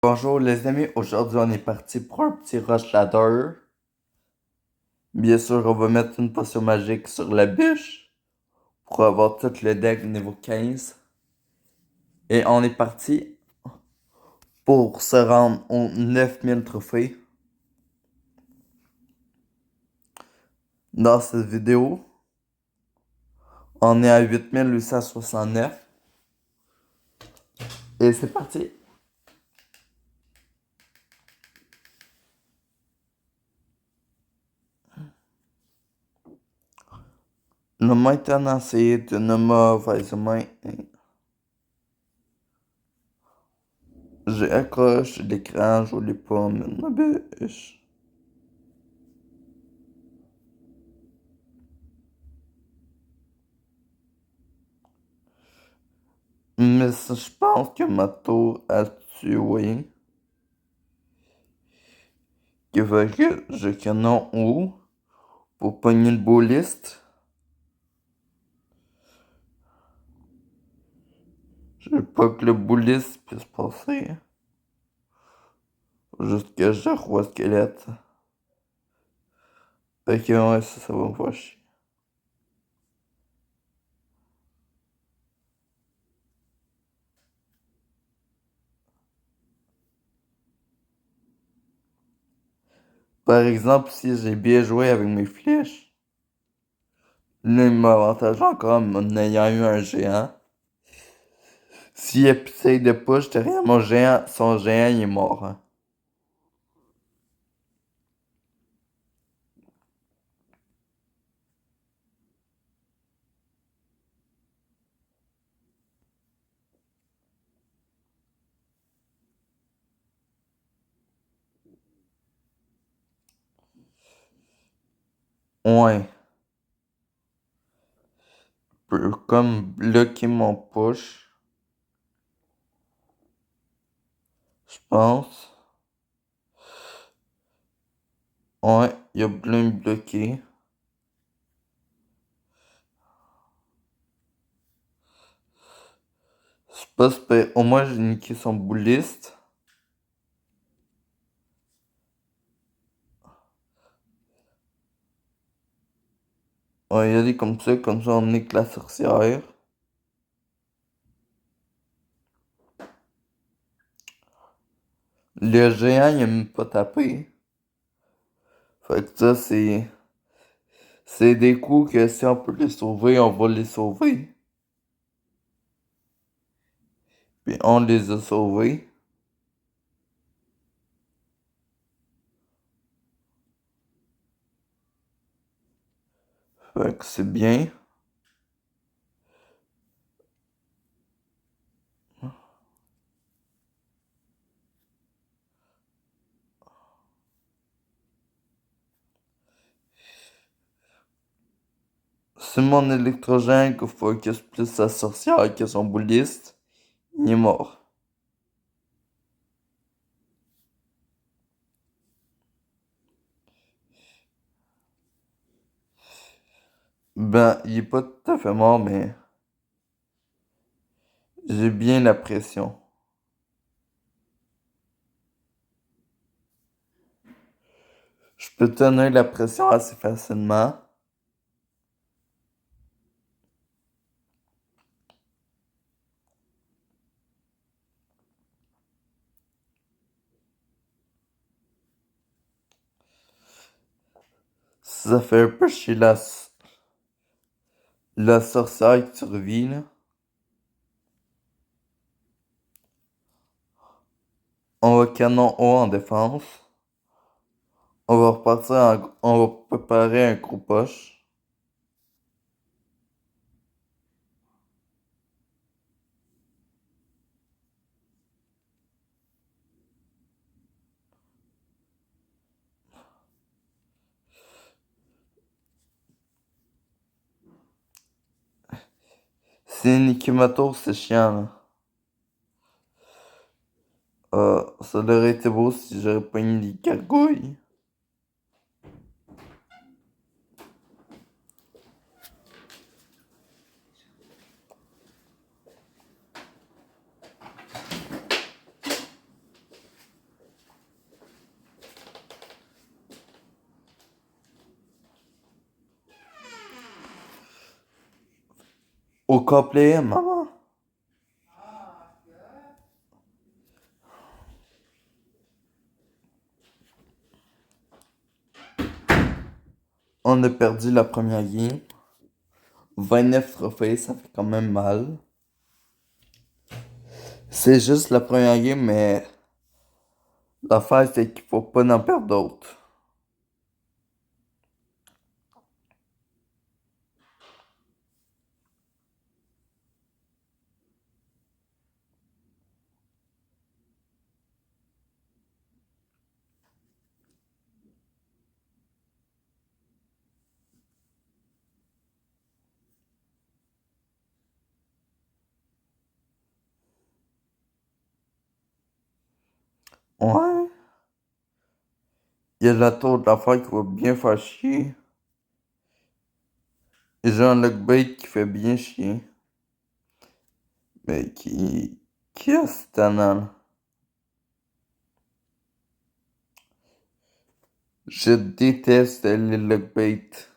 Bonjour les amis, aujourd'hui on est parti pour un petit rush ladder. Bien sûr, on va mettre une potion magique sur la bûche pour avoir tout le deck niveau 15. Et on est parti pour se rendre aux 9000 trophées. Dans cette vidéo, on est à 8869. Et c'est parti. Le maintenant c'est une mauvaise main. J'ai accroché l'écran, je voulais pas mettre ma bûche. Mais je pense que ma tour a tué. Que veut que je canon haut pour pogner le bouliste. Je veux pas que le bouliste puisse passer. Faut juste que je roi squelette. Ok, ouais, ça va me faire chier. Par exemple, si j'ai bien joué avec mes flèches, là, il m'avantage encore en ayant eu un géant. S'il essaye de push derrière mon géant, son géant, il est mort. Hein. Ouais. Peut comme bloquer mon push, je pense. Ouais, il a plein bloqué. C'est pas super. Au moins, j'ai niqué son bouliste. On va y aller comme ça on nique la sorcière. Le géant, il aime pas taper. Fait que ça, c'est des coups que si on peut les sauver, on va les sauver. Puis on les a sauvés. Fait que c'est bien. C'est mon électrogène qui focus plus sa sorcière que son bouliste. Il est mort. Ben, il est pas tout à fait mort, mais j'ai bien la pression. Je peux tenir la pression assez facilement. Ça fait un peu chier la sorcière qui survit, là. On va canon haut en défense. On va préparer un gros poche. C'est Nikimato, c'est chiant, là. Ça aurait été beau si j'aurais pas mis les gargouilles. Au complet, maman. On a perdu la première game. 29 trophées, ça fait quand même mal. C'est juste la première game, mais l'affaire, c'est qu'il faut pas en perdre d'autres. Ouais. Il y a la tour de l'affaire qui va bien faire chier. Et j'ai un lockbait qui fait bien chier. Mais qui a ce talent? Je déteste les lockbaits.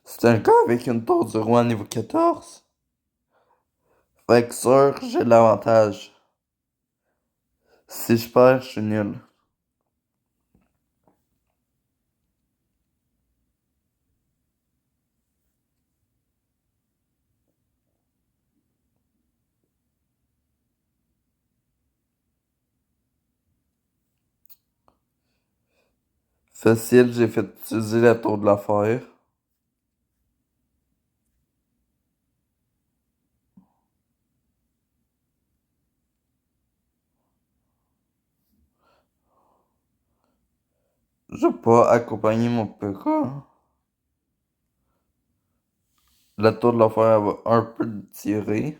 C'est un gars avec une tour du roi niveau 14. Fait que sûr, j'ai l'avantage. Si je perds, je suis nul. Facile, j'ai fait utiliser la tour de l'affaire. Je vais pas accompagner mon PK. La tour de l'affaire elle va un peu tirer.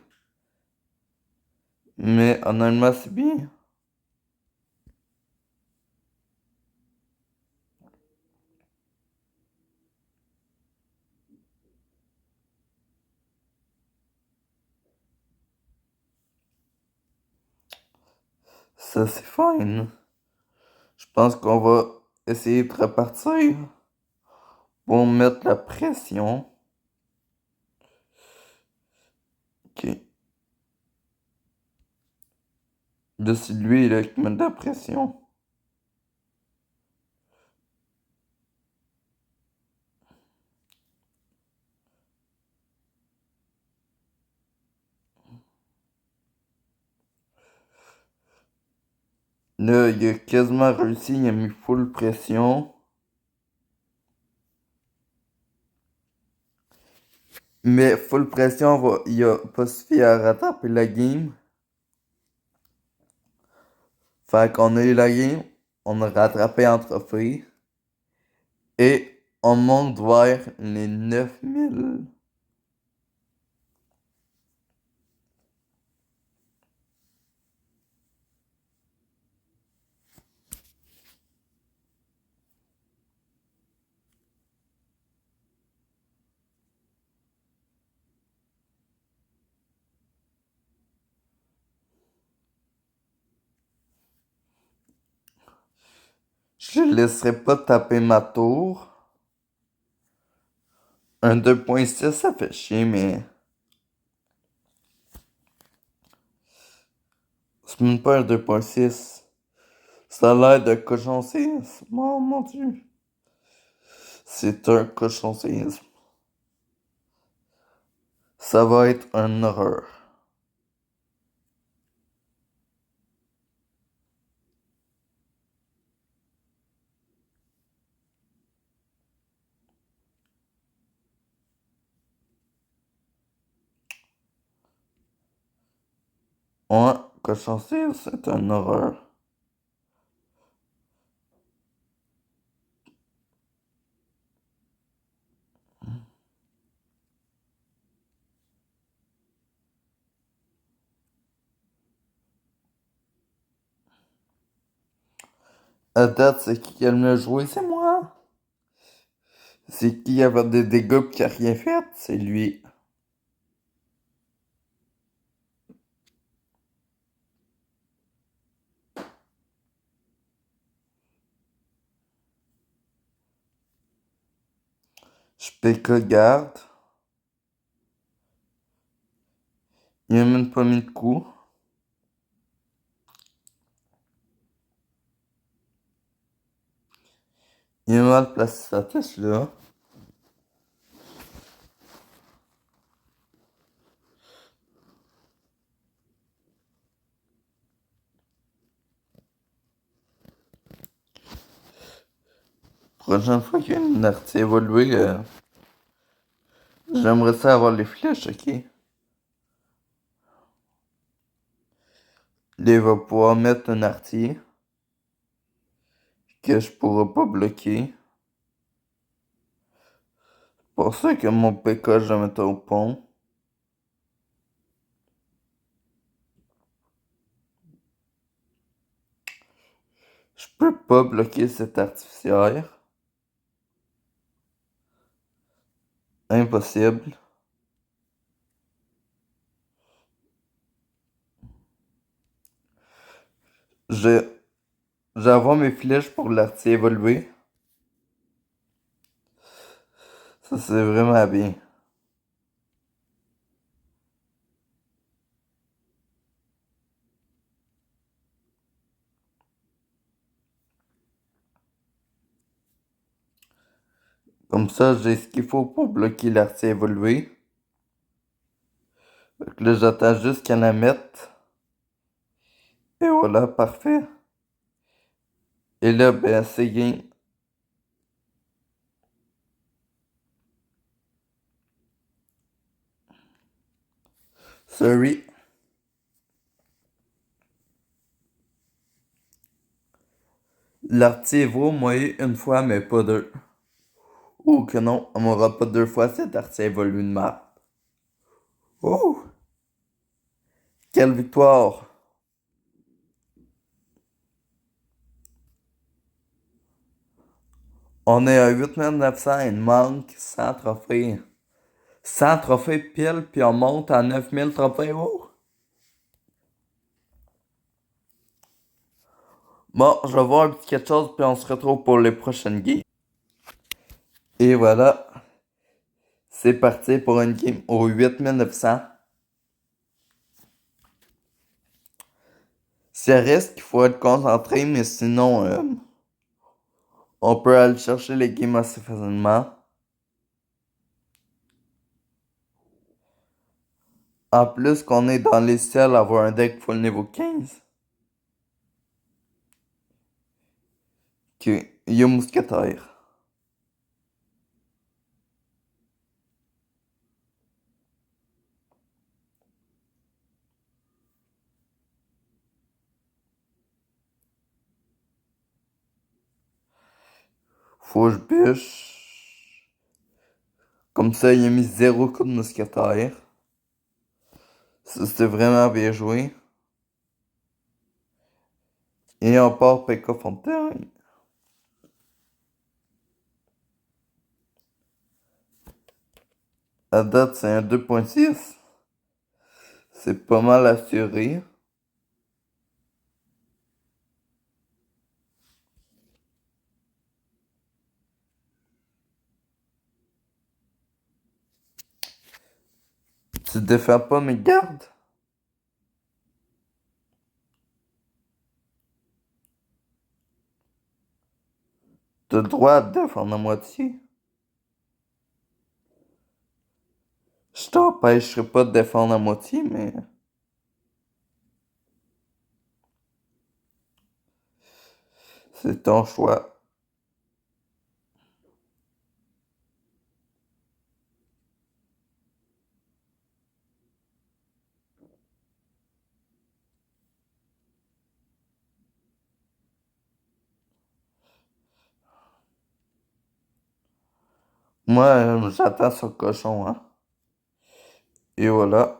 Mais honnêtement, c'est bien. Ça, c'est fine. Je pense qu'on va essayer de repartir pour mettre la pression. Ok. Là, c'est lui là, qui met de la pression. Là, il a quasiment réussi, il a mis full pression. Mais full pression, il a pas suffi à rattraper la game. Fait qu'on a eu la game, on a rattrapé un trophée. Et on monte vers les 9000. Je ne laisserai pas taper ma tour. Un 2.6, ça fait chier, mais c'est même pas un 2.6. Ça a l'air de cochon 6. Oh mon dieu. C'est un cochon 6. Ça va être un horreur. Ouais, cochon 6, c'est un horreur. À date, c'est qui aime le jouer? C'est moi. C'est qui avait des dégâts pis qui a rien fait? C'est lui. Je garde. Il a même pas mis de coup. Il a mal placé sa tête là. Prochaine fois qu'il y a une artie évoluée, j'aimerais ça avoir les flèches, ok? Là, il va pouvoir mettre un artie que je pourrai pas bloquer. Pour ça que mon PK, je vais mettre au pont. Je peux pas bloquer cet artificiaire. Impossible. Je, je vais avoir mes flèches pour l'artie évoluer. Ça, c'est vraiment bien. Comme ça, j'ai ce qu'il faut pour bloquer l'artie évoluer. Fait que là, j'attends juste qu'elle la mette. Et voilà, parfait. Et là, ben, c'est game. Sorry. L'artie vaut moi une fois, mais pas deux. Ou que non, on m'aura pas deux fois cette artie évolue de marde. Oh! Quelle victoire! On est à 8900, il manque 100 trophées. 100 trophées pile, puis on monte à 9000 trophées. Oh! Bon, je vais voir un petit quelque chose, puis on se retrouve pour les prochaines games. Et voilà, c'est parti pour une game au 8900. Ça reste qu'il faut être concentré, mais sinon, on peut aller chercher les games assez facilement. En plus qu'on est dans les ciels, avoir un deck full niveau 15. Que Yo Mousquetaire. Faut que je bûche. Comme ça, il a mis 0 coup de mousquetaire. Ça, c'était vraiment bien joué. Et on part P.K. Fontaine. À date, c'est un 2.6. C'est pas mal assuré. Tu défends pas mes gardes? T'as le droit de défendre à moitié. Je t'empêcherai pas de défendre à moitié, mais c'est ton choix. Moi, j'attends ce cochon, hein. Et voilà.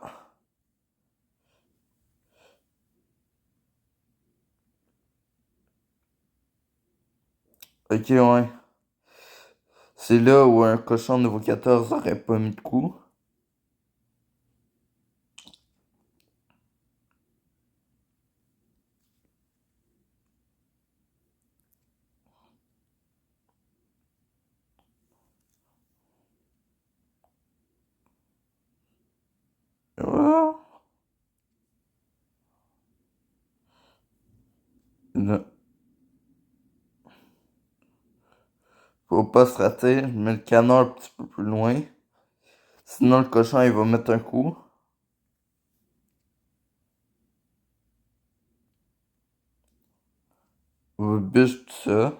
Ok, ouais. C'est là où un cochon niveau 14 aurait pas mis de coup. Faut pas se rater, je mets le canon un petit peu plus loin. Sinon le cochon il va mettre un coup. On bûche tout ça.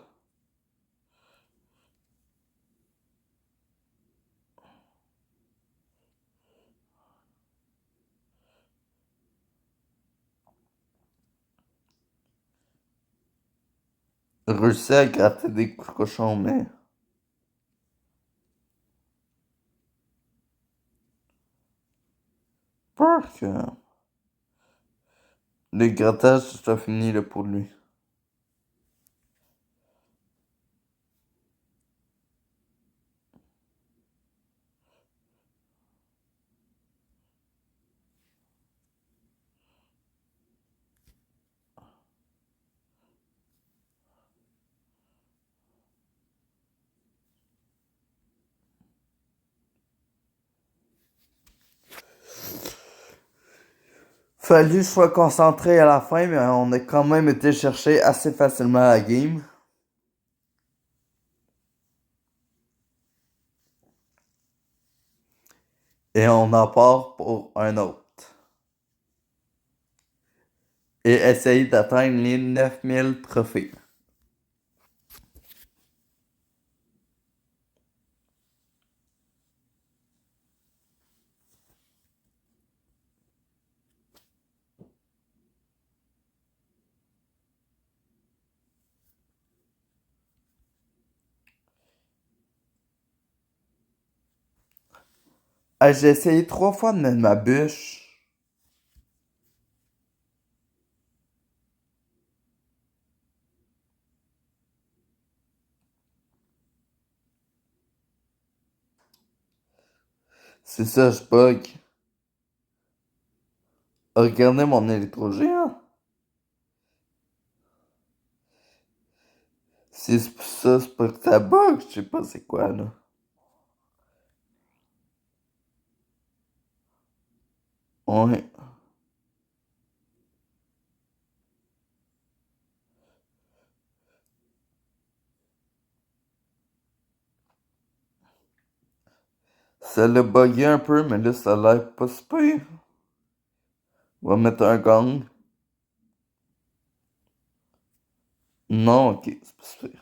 Réussi à gratter des cochons, mais peur que le grattage soit fini là, pour lui. Fallu que je sois concentré à la fin, mais on a quand même été chercher assez facilement la game. Et on en part pour un autre. Et essayer d'atteindre les 9000 trophées. Ah, j'ai essayé 3 fois de mettre ma bûche. C'est ça, je bug. Regardez mon électrogéant. Si c'est pour ça, c'est pas que ça bug, je sais pas c'est quoi là. Ouais. Ça l'a bugué un peu, mais là ça a l'air pas super. On va mettre un gang. Non, ok, c'est pas super.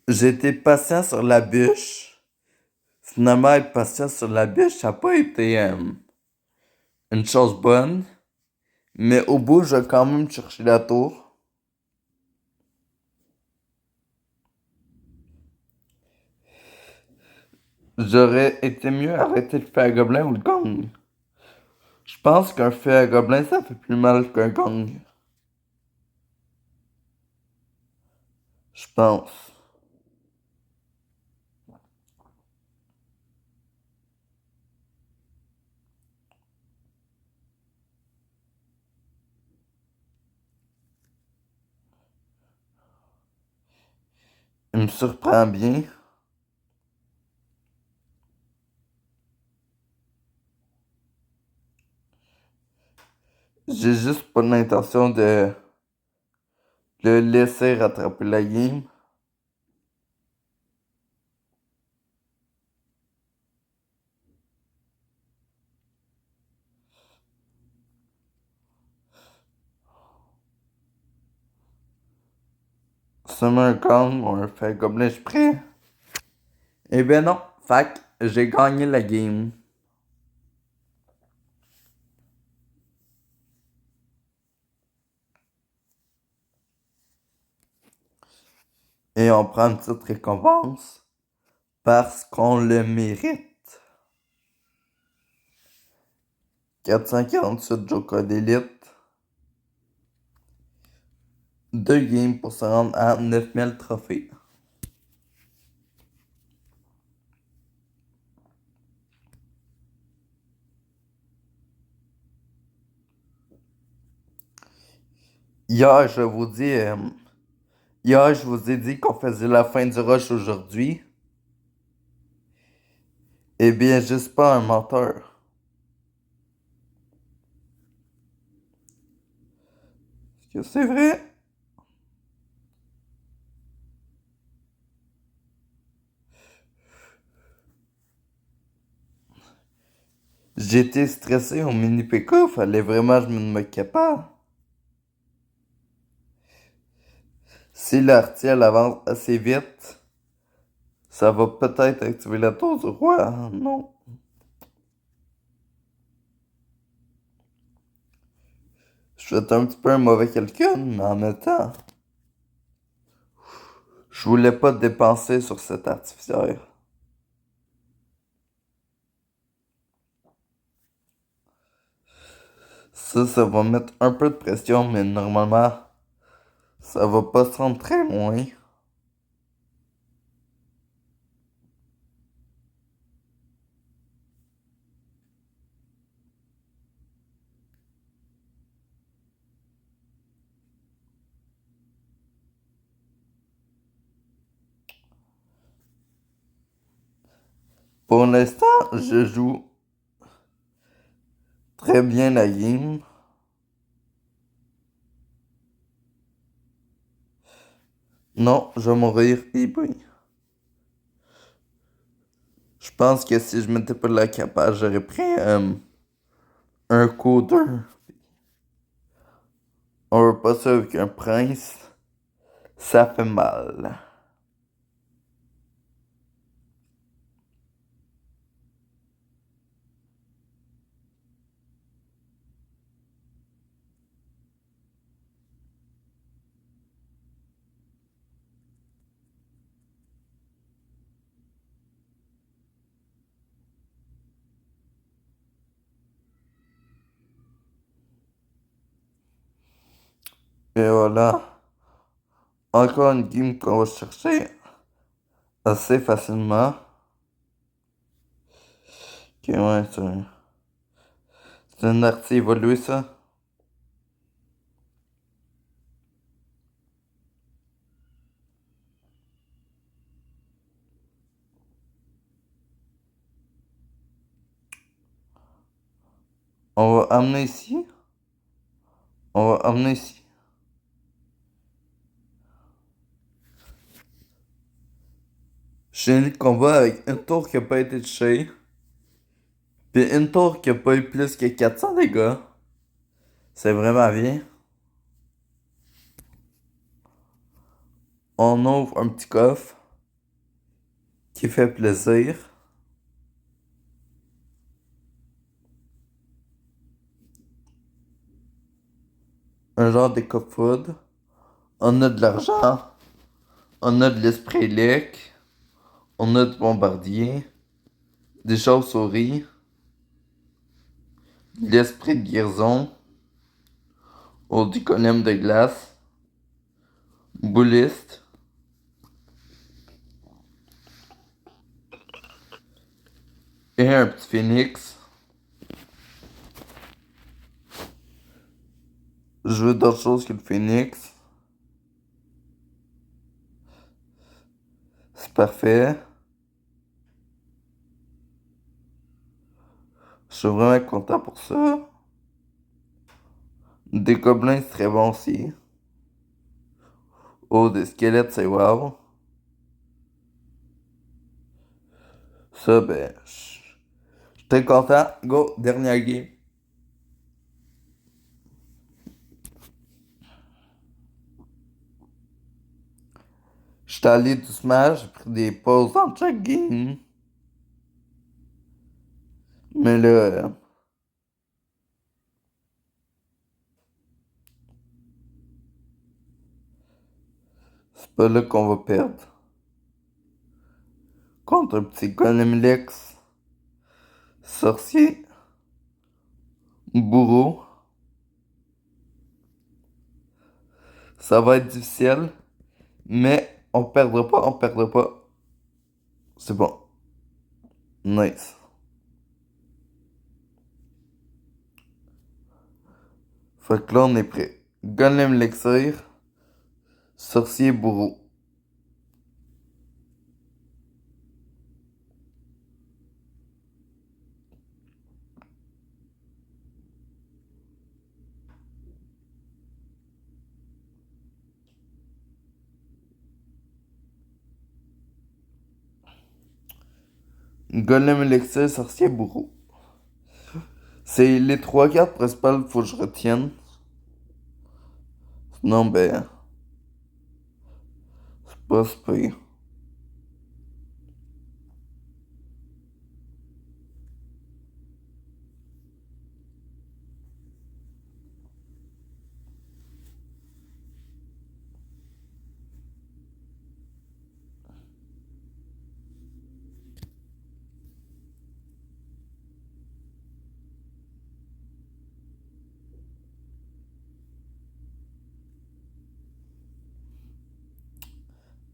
J'ai été patient sur la bûche. Finalement, être patient sur la bûche, ça n'a pas été une chose bonne. Mais au bout, j'ai quand même cherché la tour. J'aurais été mieux arrêter le feu à gobelin ou le gong. Je pense qu'un feu à gobelin, ça fait plus mal qu'un gong. Je pense. Il me surprend bien. J'ai juste pas l'intention de le laisser rattraper la game. Seulement un gong ou un feu à gobelin, je suis prêt. Eh ben non. Fac, j'ai gagné la game. Et on prend une petite récompense parce qu'on le mérite. 448 Joker d'élite. 2 games pour se rendre à 9000 trophées. Hier, je vous dis, hier, je vous ai dit qu'on faisait la fin du rush aujourd'hui. Eh bien, je suis pas un menteur. Est-ce que c'est vrai? J'étais stressé au mini PK, fallait vraiment que je me capable. Si l'article avance assez vite, ça va peut-être activer la tour du roi. Non. Je suis un petit peu un mauvais calcul, mais en même temps, je voulais pas dépenser sur cet artificiel. Ça va mettre un peu de pression, mais normalement, ça va pas se rendre très loin. Pour l'instant, je joue très bien la game. Non, je vais mourir. Et puis, je pense que si je m'étais pas de la capable, j'aurais pris un codeur. On veut pas ça avec un prince. Ça fait mal. Et voilà. Encore une game qu'on va chercher assez facilement. Ok, ouais, c'est un artiste évolué, ça. On va amener ici. On va amener ici. J'ai le combat avec une tour qui a pas été touchée. Puis une tour qui a pas eu plus que 400 dégâts. C'est vraiment bien. On ouvre un petit coffre qui fait plaisir. Un genre de cup food. On a de l'argent. On a de l'esprit lick. On a du bombardier. Des chauves-souris. De l'esprit de guérison. Ou du golem de glace. Bouliste. Et un petit phénix. Je veux d'autres choses que le phénix. C'est parfait. Je suis vraiment content pour ça. Des gobelins, c'est très bon aussi. Oh, des squelettes, c'est wow. Ça, ben, je suis très content. Go, dernière game. J'étais allé doucement, j'ai pris des pauses entre chaque game. Mais là, c'est pas là qu'on va perdre. Contre un petit golem Lex, sorcier, bourreau. Ça va être difficile, mais on perdra pas, on perdra pas. C'est bon. Nice. Fait que là, on est prêt. Golem Elixir, Sorcier Bourreau. Golem Elixir, Sorcier Bourreau. C'est les trois cartes principales qu'il faut que je retienne. Sinon, ben, c'est pas super.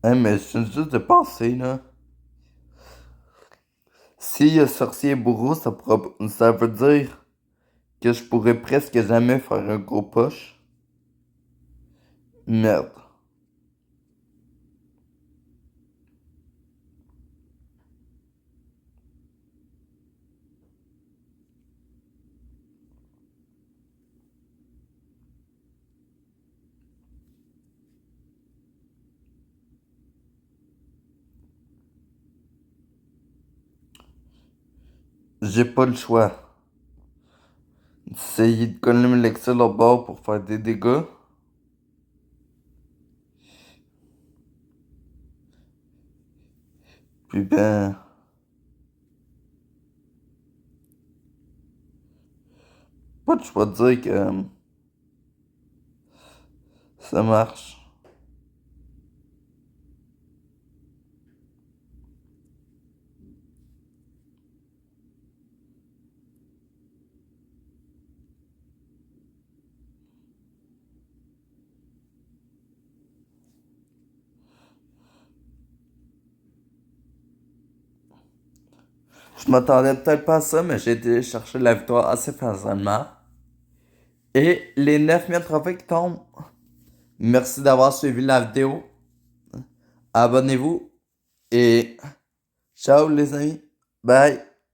Hein, mais je viens juste de penser, là. S'il y a Sorcier Bourreau, ça veut dire que je pourrais presque jamais faire un gros push. Merde. J'ai pas le choix. Essayer de coller l'excel au bord pour faire des dégâts. Puis ben, pas de choix de dire que ça marche. Je m'attendais peut-être pas à ça, mais j'ai été chercher la victoire assez facilement. Et les 9000 trophées qui tombent. Merci d'avoir suivi la vidéo. Abonnez-vous et ciao les amis. Bye.